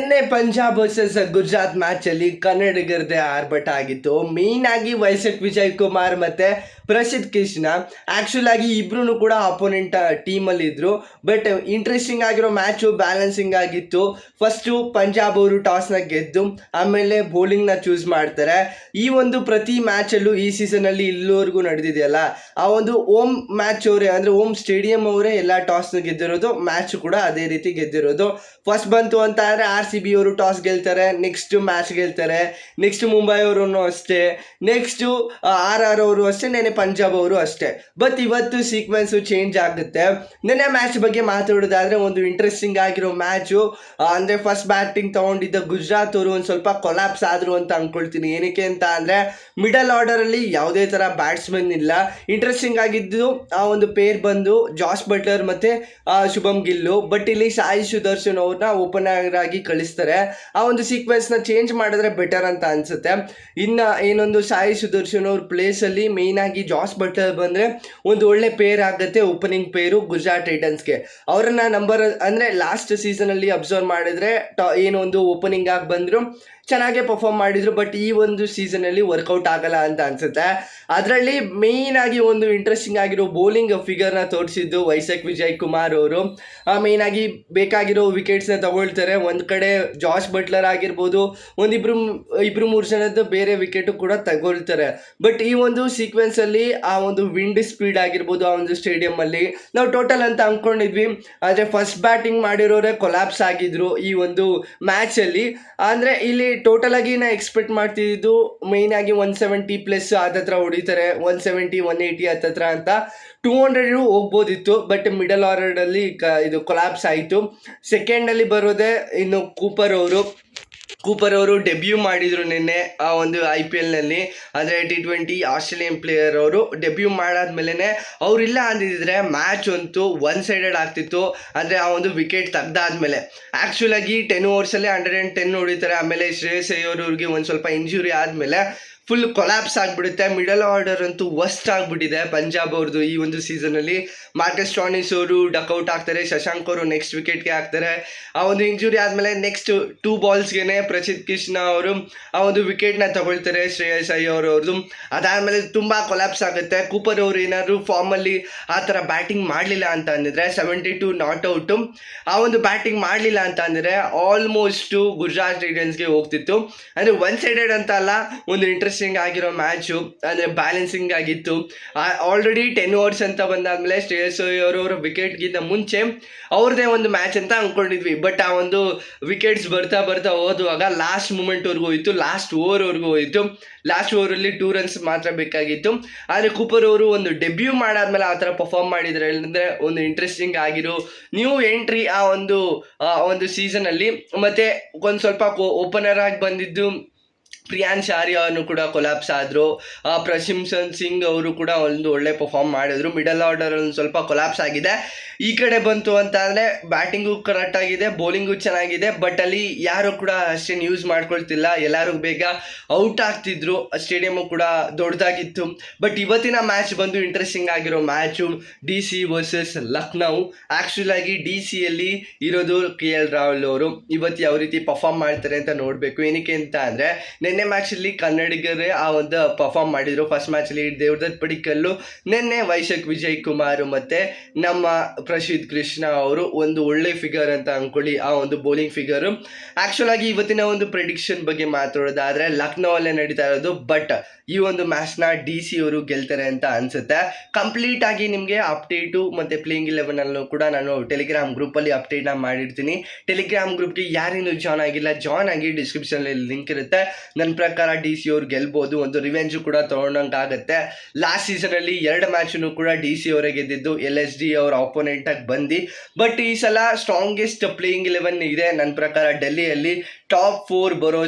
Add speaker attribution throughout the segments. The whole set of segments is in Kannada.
Speaker 1: ನಿನ್ನೆ ಪಂಜಾಬ್ ವರ್ಸಸ್ ಗುಜರಾತ್ ಮ್ಯಾಚ್ ಅಲ್ಲಿ ಕನ್ನಡಿಗರದೇ ಆರ್ಭಟ ಆಗಿತ್ತು. ಮೇನ್ ಆಗಿ ವೈಸಕ್ ವಿಜಯ್ ಕುಮಾರ್ ಮತ್ತೆ ಪ್ರಸಿದ್ಧ ಕೃಷ್ಣ ಆಕ್ಚುಲ್ ಆಗಿ ಇಬ್ರು ಕೂಡ ಅಪೋನೆಂಟ್ ಟೀಮ್ ಅಲ್ಲಿ ಇದ್ರು. ಬಟ್ ಇಂಟ್ರೆಸ್ಟಿಂಗ್ ಆಗಿರೋ ಮ್ಯಾಚು, ಬ್ಯಾಲೆನ್ಸಿಂಗ್ ಆಗಿತ್ತು. ಫಸ್ಟ್ ಪಂಜಾಬ್ ಅವರು ಟಾಸ್ ನ ಗೆದ್ದು ಆಮೇಲೆ ಬೌಲಿಂಗ್ ನ ಚೂಸ್ ಮಾಡ್ತಾರೆ. ಈ ಒಂದು ಪ್ರತಿ ಮ್ಯಾಚ್ ಅಲ್ಲೂ ಈ ಸೀಸನ್ ಅಲ್ಲಿ ಇಲ್ಲಿವರೆಗೂ ನಡೆದಿದೆಯಲ್ಲ, ಆ ಒಂದು ಹೋಮ್ ಮ್ಯಾಚ್ ಅವರೇ ಅಂದ್ರೆ ಹೋಮ್ ಸ್ಟೇಡಿಯಂ ಅವರೇ ಎಲ್ಲ ಟಾಸ್ ನ ಗೆದ್ದಿರೋದು, ಮ್ಯಾಚ್ ಕೂಡ ಅದೇ ರೀತಿ ಗೆದ್ದಿರೋದು. ಫಸ್ಟ್ ಬಂತು ಅಂತ ಅಂದ್ರೆ RCB ಅವರು ಟಾಸ್ ಗೆಲ್ತಾರೆ, ನೆಕ್ಸ್ಟ್ ಮ್ಯಾಚ್ ಗೆಲ್ತಾರೆ. ನೆಕ್ಸ್ಟ್ ಮುಂಬೈ ಅವರು ಅಷ್ಟೇ, ನೆಕ್ಸ್ಟ್ RR ಅವರು ಅಷ್ಟೇ, ನೆನೆ ಪಂಜಾಬ್ ಅವರು ಅಷ್ಟೇ. ಬಟ್ ಇವತ್ತು ಸೀಕ್ವೆನ್ಸ್ ಚೇಂಜ್ ಆಗುತ್ತೆ. ನೆನೆ ಮ್ಯಾಚ್ ಬಗ್ಗೆ ಮಾತಾಡೋದಾದ್ರೆ ಒಂದು ಇಂಟ್ರೆಸ್ಟಿಂಗ್ ಆಗಿರೋ ಮ್ಯಾಚು. ಅಂದ್ರೆ ಫಸ್ಟ್ ಬ್ಯಾಟಿಂಗ್ ತಗೊಂಡಿದ್ದ ಗುಜರಾತ್ ಅವರು ಒಂದು ಸ್ವಲ್ಪ ಕೊಲಾಪ್ಸ್ ಆದ್ರು ಅಂತ ಅನ್ಕೊಳ್ತೀನಿ. ಏನಕ್ಕೆ ಅಂತ ಅಂದ್ರೆ ಮಿಡಲ್ ಆರ್ಡರ್ ಅಲ್ಲಿ ಯಾವುದೇ ತರ ಬ್ಯಾಟ್ಸ್ಮನ್ ಇಲ್ಲ. ಇಂಟ್ರೆಸ್ಟಿಂಗ್ ಆಗಿದ್ದು ಆ ಒಂದು ಪೇರ್ ಬಂದು ಜಾಸ್ ಬಟ್ಲರ್ ಮತ್ತೆ ಶುಭಮ್ ಗಿಲ್ಲು. ಬಟ್ ಇಲ್ಲಿ ಸಾಯಿ ಸುದರ್ಶನ್ ಅವ್ರನ್ನ ಓಪನರ್ ಆಗಿ ಕಳಿಸ್ತಾರೆ. ಆ ಒಂದು ಸೀಕ್ವೆನ್ಸ್ ನ ಚೇಂಜ್ ಮಾಡಿದ್ರೆ ಬೆಟರ್ ಅಂತ ಅನ್ಸುತ್ತೆ. ಇನ್ನ ಏನೊಂದು ಸಾಯಿ ಸುದರ್ಶನ್ ಅವ್ರ ಪ್ಲೇಸ್ ಅಲ್ಲಿ ಮೇನ್ ಆಗಿ ಜಾಸ್ ಬಟ್ಲರ್ ಬಂದ್ರೆ ಒಂದು ಒಳ್ಳೆ ಪೇರ್ ಆಗುತ್ತೆ, ಓಪನಿಂಗ್ ಪೇರು ಗುಜರಾತ್ ಟೈಟನ್ಸ್ಗೆ. ಅವರನ್ನ ನಂಬರ್ ಅಂದ್ರೆ ಲಾಸ್ಟ್ ಸೀಸನ್ ಅಲ್ಲಿ ಅಬ್ಸರ್ವ್ ಮಾಡಿದ್ರೆ ಏನೊಂದು ಓಪನಿಂಗ್ ಆಗಿ ಬಂದ್ರು ಚೆನ್ನಾಗೇ ಪರ್ಫಾರ್ಮ್ ಮಾಡಿದ್ರು. ಬಟ್ ಈ ಒಂದು ಸೀಸನ್ ಅಲ್ಲಿ ವರ್ಕೌಟ್ ಆಗಲ್ಲ ಅಂತ ಅನ್ಸುತ್ತೆ. ಅದರಲ್ಲಿ ಮೇನ್ ಆಗಿ ಒಂದು ಇಂಟ್ರೆಸ್ಟಿಂಗ್ ಆಗಿರೋ ಬೌಲಿಂಗ್ ಫಿಗರ್ ನ ತೋರಿಸಿದ್ದು ವೈಸಕ್ ವಿಜಯ್ ಕುಮಾರ್ ಅವರು. ಮೇನ್ ಆಗಿ ಬೇಕಾಗಿರೋ ವಿಕೆಟ್ಸ್ ನ ತಗೊಳ್ತಾರೆ. ಒಂದ್ ಕಡೆ ಜಾಸ್ ಬಟ್ಲರ್ ಆಗಿರ್ಬೋದು, ಇಬ್ರು ಮೂರು ಜನದ್ದು ಬೇರೆ ವಿಕೆಟ್ ಕೂಡ ತಗೊಳ್ತಾರೆ. ಬಟ್ ಈ ಒಂದು ಸೀಕ್ವೆನ್ಸ್ ಅಲ್ಲಿ ಆ ಒಂದು ವಿಂಡ್ ಸ್ಪೀಡ್ ಆಗಿರ್ಬೋದು ಆ ಒಂದು ಸ್ಟೇಡಿಯಂ ಅಲ್ಲಿ ನಾವು ಟೋಟಲ್ ಅಂತ ಅನ್ಕೊಂಡಿದ್ವಿ. ಆದ್ರೆ ಫಸ್ಟ್ ಬ್ಯಾಟಿಂಗ್ ಮಾಡಿರೋರೆ ಕೊಲಾಪ್ಸ್ ಆಗಿದ್ರು ಈ ಒಂದು ಮ್ಯಾಚ್ ಅಲ್ಲಿ. ಅಂದ್ರೆ ಇಲ್ಲಿ ಟೋಟಲ್ ಆಗಿ ನಾ ಎಕ್ಸ್ಪೆಕ್ಟ್ ಮಾಡ್ತಿದ್ದು ಮೈನ್ ಆಗಿ 170+ ಹತ್ರ ಹೊಡಿತಾರೆ, 170 180 ಹತ್ರ ಅಂತ. 200 ಹೋಗ್ಬೋದಿತ್ತು. ಬಟ್ ಮಿಡಲ್ ಆರ್ಡರ್ ಅಲ್ಲಿ ಇದು ಕೊಲಾಪ್ಸ್ ಆಯಿತು. ಸೆಕೆಂಡ್ ಅಲ್ಲಿ ಬರೋದೇ ಇನ್ನು ಕೂಪರ್ ಅವರು ಡೆಬ್ಯೂ ಮಾಡಿದ್ರು ನಿನ್ನೆ ಆ ಒಂದು IPL ನಲ್ಲಿ. ಅಂದರೆ T20 ಆಸ್ಟ್ರೇಲಿಯನ್ ಪ್ಲೇಯರ್ ಅವರು ಡೆಬ್ಯೂ ಮಾಡಾದ್ಮೇಲೆ ಅವರಿಲ್ಲ ಅಂದಿದ್ರೆ ಮ್ಯಾಚ್ ಅಂತೂ ಒನ್ ಸೈಡೆಡ್ ಆಗ್ತಿತ್ತು. ಅಂದರೆ ಆ ಒಂದು ವಿಕೆಟ್ ತೆಗ್ದಾದ್ಮೇಲೆ ಆ್ಯಕ್ಚುಲ್ ಆಗಿ 10 ಓವರ್ಸಲ್ಲಿ 110 ಹೊಡಿತಾರೆ. ಆಮೇಲೆ ಶ್ರೇಯಸ್ ಅಯ್ಯರ್ ಅವ್ರಿಗೆ ಒಂದು ಸ್ವಲ್ಪ ಇಂಜುರಿ ಆದಮೇಲೆ ಫುಲ್ ಕೊಲಾಪ್ಸ್ ಆಗಿಬಿಡುತ್ತೆ. ಮಿಡಲ್ ಆರ್ಡರ್ ಅಂತೂ ವರ್ಸ್ಟ್ ಆಗಿಬಿಟ್ಟಿದೆ ಪಂಜಾಬ್ ಅವ್ರದ್ದು ಈ ಒಂದು ಸೀಸನಲ್ಲಿ. ಮಾರ್ಕಸ್ ಸ್ಟಾಯ್ನಿಸ್ ಅವರು ಡಕ್ಔಟ್ ಆಗ್ತಾರೆ, ಶಶಾಂಕ್ ಅವರು ನೆಕ್ಸ್ಟ್ ವಿಕೆಟ್ಗೆ ಹಾಕ್ತಾರೆ. ಆ ಒಂದು ಇಂಜುರಿ ಆದಮೇಲೆ ನೆಕ್ಸ್ಟ್ 2 ಬಾಲ್ಸ್ಗೆ ಪ್ರಸಿದ್ಧ ಕೃಷ್ಣ ಅವರು ಆ ಒಂದು ವಿಕೆಟ್ನ ತಗೊಳ್ತಾರೆ, ಶ್ರೇಯಸ್ ಅಯ್ಯರ್ ಅವ್ರದ್ದು. ಅದಾದಮೇಲೆ ತುಂಬ ಕೊಲಾಪ್ಸ್ ಆಗುತ್ತೆ. ಕೂಪರ್ ಅವರು ಏನಾದರೂ ಫಾರ್ಮಲ್ಲಿ ಆ ಥರ ಬ್ಯಾಟಿಂಗ್ ಮಾಡಲಿಲ್ಲ ಅಂತ ಅಂದಿದ್ರೆ 72 ನಾಟ್ ಔಟು ಆ ಒಂದು ಬ್ಯಾಟಿಂಗ್ ಮಾಡಲಿಲ್ಲ ಅಂತ ಅಂದರೆ ಆಲ್ಮೋಸ್ಟು ಗುಜರಾತ್ ಟೈಟನ್ಸ್ಗೆ ಹೋಗ್ತಿತ್ತು. ಅಂದರೆ ಒನ್ ಸೈಡೆಡ್ ಅಂತ ಅಲ್ಲ, ಒಂದು ಇಂಟ್ರೆಸ್ಟಿಂಗ್ ಆಗಿರೋ ಮ್ಯಾಚು, ಅಂದರೆ ಬ್ಯಾಲೆನ್ಸಿಂಗ್ ಆಗಿತ್ತು. ಆಲ್ರೆಡಿ 10 ಓವರ್ಸ್ ಅಂತ ಬಂದಾದ್ಮೇಲೆ ಶ್ರೇಯಸ್ ಅಯ್ಯರ್ ಅವರ ವಿಕೆಟ್ಗಿಂತ ಮುಂಚೆ ಅವ್ರದ್ದೇ ಒಂದು ಮ್ಯಾಚ್ ಅಂತ ಅಂದ್ಕೊಂಡಿದ್ವಿ. ಬಟ್ ಆ ಒಂದು ವಿಕೆಟ್ಸ್ ಬರ್ತಾ ಹೋದುವಾಗ ಲಾಸ್ಟ್ ಮೂಮೆಂಟ್ವರೆಗೂ ಹೋಯಿತು, ಲಾಸ್ಟ್ ಓವರ್ವರೆಗೂ ಹೋಯಿತು. ಲಾಸ್ಟ್ ಓವರಲ್ಲಿ 2 ರನ್ಸ್ ಮಾತ್ರ ಬೇಕಾಗಿತ್ತು. ಆದರೆ ಕೂಪರ್ ಅವರು ಒಂದು ಡೆಬ್ಯೂ ಮಾಡಾದ್ಮೇಲೆ ಆ ಥರ ಪರ್ಫಾರ್ಮ್ ಮಾಡಿದರೆ ಅಂದರೆ ಒಂದು ಇಂಟ್ರೆಸ್ಟಿಂಗ್ ಆಗಿರೋ ನ್ಯೂ ಎಂಟ್ರಿ ಆ ಒಂದು ಸೀಸನಲ್ಲಿ. ಮತ್ತು ಒಂದು ಸ್ವಲ್ಪ ಓಪನರ್ ಆಗಿ ಬಂದಿದ್ದು ಪ್ರಿಯಾನ್ಶ್ ಆರ್ಯನು ಕೂಡ ಕೊಲಾಪ್ಸ್ ಆದರು. ಪ್ರಶಂಸನ್ ಸಿಂಗ್ ಅವರು ಕೂಡ ಒಂದು ಒಳ್ಳೆ ಪರ್ಫಾರ್ಮ್ ಮಾಡಿದ್ರು. ಮಿಡಲ್ ಆರ್ಡರ್ ಒಂದು ಸ್ವಲ್ಪ ಕೊಲಾಪ್ಸ್ ಆಗಿದೆ. ಈ ಕಡೆ ಬಂತು ಅಂತ ಅಂದರೆ ಬ್ಯಾಟಿಂಗು ಕರೆಕ್ಟ್ ಆಗಿದೆ, ಬೌಲಿಂಗು ಚೆನ್ನಾಗಿದೆ. ಬಟ್ ಅಲ್ಲಿ ಯಾರು ಕೂಡ ಅಷ್ಟೇನು ಯೂಸ್ ಮಾಡ್ಕೊಳ್ತಿಲ್ಲ, ಎಲ್ಲರೂ ಬೇಗ ಔಟ್ ಆಗ್ತಿದ್ರು. ಸ್ಟೇಡಿಯಮ್ಮು ಕೂಡ ದೊಡ್ಡದಾಗಿತ್ತು. ಬಟ್ ಇವತ್ತಿನ ಮ್ಯಾಚ್ ಬಂದು ಇಂಟ್ರೆಸ್ಟಿಂಗ್ ಆಗಿರೋ match, DC versus Lucknow. Actual ಆಗಿ DCಯಲ್ಲಿ ಇರೋದು KL ರಾಹುಲ್ ಅವರು. ಇವತ್ತು ಯಾವ ರೀತಿ ಪರ್ಫಾರ್ಮ್ ಮಾಡ್ತಾರೆ ಅಂತ ನೋಡಬೇಕು. ಏನಕ್ಕೆ ಅಂತ ಅಂದರೆ ನಿನ್ನೆ ಮ್ಯಾಚಲ್ಲಿ ಕನ್ನಡಿಗರೇ ಆ ಒಂದು ಪರ್ಫಾರ್ಮ್ ಮಾಡಿದರು. ಫಸ್ಟ್ ಮ್ಯಾಚಲ್ಲಿ ದೇವದತ್ ಪಡಿಕ್ಕಲ್ಲು, ನಿನ್ನೆ ವೈಶಕ್ ವಿಜಯ್ ಕುಮಾರ್ ಮತ್ತು ನಮ್ಮ ಪ್ರಸಿದ್ಧ ಕೃಷ್ಣ ಅವರು ಒಂದು ಒಳ್ಳೆ ಫಿಗರ್ ಅಂತ ಅಂದ್ಕೊಳ್ಳಿ ಆ ಒಂದು ಬೌಲಿಂಗ್ ಫಿಗರು. ಆ್ಯಕ್ಚುಲ್ ಆಗಿ ಇವತ್ತಿನ ಒಂದು ಪ್ರೆಡಿಕ್ಷನ್ ಬಗ್ಗೆ ಮಾತಾಡೋದಾದರೆ ಲಕ್ನೋ ಅಲ್ಲೇ ನಡೀತಾ ಇರೋದು. ಬಟ್ ಈ ಒಂದು ಮ್ಯಾಚ್ನ DC ಅವರು ಗೆಲ್ತಾರೆ ಅಂತ ಅನಿಸುತ್ತೆ. ಕಂಪ್ಲೀಟ್ ಆಗಿ ನಿಮಗೆ ಅಪ್ಡೇಟು ಮತ್ತು ಪ್ಲೇಯಿಂಗ್ 11 ಕೂಡ ನಾನು ಟೆಲಿಗ್ರಾಮ್ ಗ್ರೂಪಲ್ಲಿ ಅಪ್ಡೇಟ್ನ ಮಾಡಿರ್ತೀನಿ. ಟೆಲಿಗ್ರಾಮ್ ಗ್ರೂಪ್ಗೆ ಯಾರೇನು ಜಾಯ್ನ್ ಆಗಿಲ್ಲ, ಜಾಯ್ನ್ ಆಗಿ ಡಿಸ್ಕ್ರಿಪ್ಷನಲ್ಲಿ ಲಿಂಕ್ ಇರುತ್ತೆ. ನನ್ನ ಪ್ರಕಾರ DC ಅವ್ರು ಗೆಲ್ಬೋದು, ಒಂದು ರಿವೆಂಜು ಕೂಡ ತೊಗೊಂಡಂಗಾಗತ್ತೆ. ಲಾಸ್ಟ್ ಸೀಸನಲ್ಲಿ 2 ಮ್ಯಾಚನ್ನು ಕೂಡ DC ಅವರೇ ಗೆದ್ದಿದ್ದು, LSD ಅವರ ಅಪೋನೆಂಟ್ ಆಗಿ ಬಂದು. ಬಟ್ ಈ ಸಲ ಸ್ಟ್ರಾಂಗೆಸ್ಟ್ ಪ್ಲೇಯಿಂಗ್ 11 ಇದೆ ನನ್ನ ಪ್ರಕಾರ. ಡೆಲ್ಲಿಯಲ್ಲಿ ಟಾಪ್ 4 ಬರೋ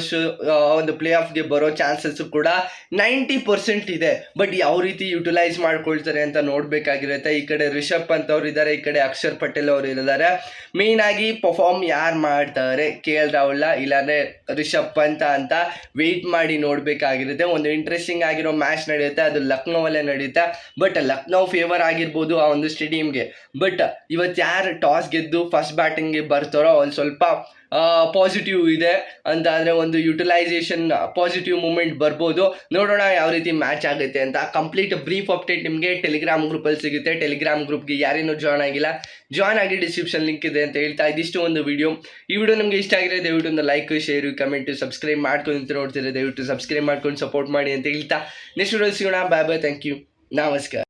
Speaker 1: ಒಂದು ಪ್ಲೇ ಆಫ್ಗೆ ಬರೋ ಚಾನ್ಸಸ್ಸು ಕೂಡ 90% ಇದೆ. ಬಟ್ ಯಾವ ರೀತಿ ಯುಟಿಲೈಸ್ ಮಾಡ್ಕೊಳ್ತಾರೆ ಅಂತ ನೋಡಬೇಕಾಗಿರುತ್ತೆ. ಈ ಕಡೆ ರಿಷಬ್ ಪಂತ್ ಅವರು ಇದ್ದಾರೆ, ಈ ಕಡೆ ಅಕ್ಷರ್ ಪಟೇಲ್ ಅವರು ಇದ್ದಾರೆ. ಮೇನ್ ಆಗಿ ಪರ್ಫಾರ್ಮ್ ಯಾರು ಮಾಡ್ತಾರೆ, KL ರಾಹುಲ್ ಇಲ್ಲಾಂದರೆ ರಿಷಬ್ ಪಂತ್ ಅಂತ ವೆಯ್ಟ್ ಮಾಡಿ ನೋಡಬೇಕಾಗಿರುತ್ತೆ. ಒಂದು ಇಂಟ್ರೆಸ್ಟಿಂಗ್ ಆಗಿರೋ ಮ್ಯಾಚ್ ನಡೆಯುತ್ತೆ, ಅದು ಲಕ್ನೋವಲ್ಲೇ ನಡೆಯುತ್ತೆ. ಬಟ್ ಲಕ್ನೋ ಫೇವರ್ ಆಗಿರ್ಬೋದು ಆ ಒಂದು ಸ್ಟೇಡಿಯಂಗೆ. ಬಟ್ ಇವತ್ತು ಯಾರು ಟಾಸ್ ಗೆದ್ದು ಫಸ್ಟ್ ಬ್ಯಾಟಿಂಗ್ಗೆ ಬರ್ತಾರೋ ಒಂದು ಸ್ವಲ್ಪ ಪಾಸಿಟಿವ್ ಇದೆ ಅಂತ, ಅಂದರೆ ಒಂದು ಯುಟಿಲೈಸೇಷನ್ ಪಾಸಿಟಿವ್ ಮೂಮೆಂಟ್ ಬರ್ಬೋದು. ನೋಡೋಣ ಯಾವ ರೀತಿ ಮ್ಯಾಚ್ ಆಗುತ್ತೆ ಅಂತ. ಕಂಪ್ಲೀಟ್ ಬ್ರೀಫ್ ಅಪ್ಡೇಟ್ ನಿಮಗೆ ಟೆಲಿಗ್ರಾಮ್ ಗ್ರೂಪಲ್ಲಿ ಸಿಗುತ್ತೆ. ಟೆಲಿಗ್ರಾಮ್ ಗ್ರೂಪ್ಗೆ ಯಾರೇನೂ ಜಾಯ್ನ್ ಆಗಿಲ್ಲ, ಜಾಯ್ನ್ ಆಗಿ, ಡಿಸ್ಕ್ರಿಪ್ಷನ್ ಲಿಂಕ್ ಇದೆ ಅಂತ ಹೇಳ್ತಾ ಇದಿಷ್ಟು ಒಂದು ವಿಡಿಯೋ. ಈ ವಿಡಿಯೋ ನಿಮಗೆ ಇಷ್ಟ ಆಗಿದ್ರೆ ದಯವಿಟ್ಟು ಒಂದು ಲೈಕ್, ಶೇರು, ಕಮೆಂಟ್, ಸಬ್ಸ್ಕ್ರೈಬ್ ಮಾಡ್ಕೊಂಡು ನೋಡ್ತಿದ್ರೆ ದಯವಿಟ್ಟು ಸಬ್ಸ್ಕ್ರೈಬ್ ಮಾಡ್ಕೊಂಡು ಸಪೋರ್ಟ್ ಮಾಡಿ ಅಂತ ಹೇಳ್ತಾ ನೆಕ್ಸ್ಟ್ ವಿಡಿಯೋ ಸಿಗೋಣ. ಬಾಯ್ ಬಾಯ್, ಥ್ಯಾಂಕ್ ಯು, ನಮಸ್ಕಾರ.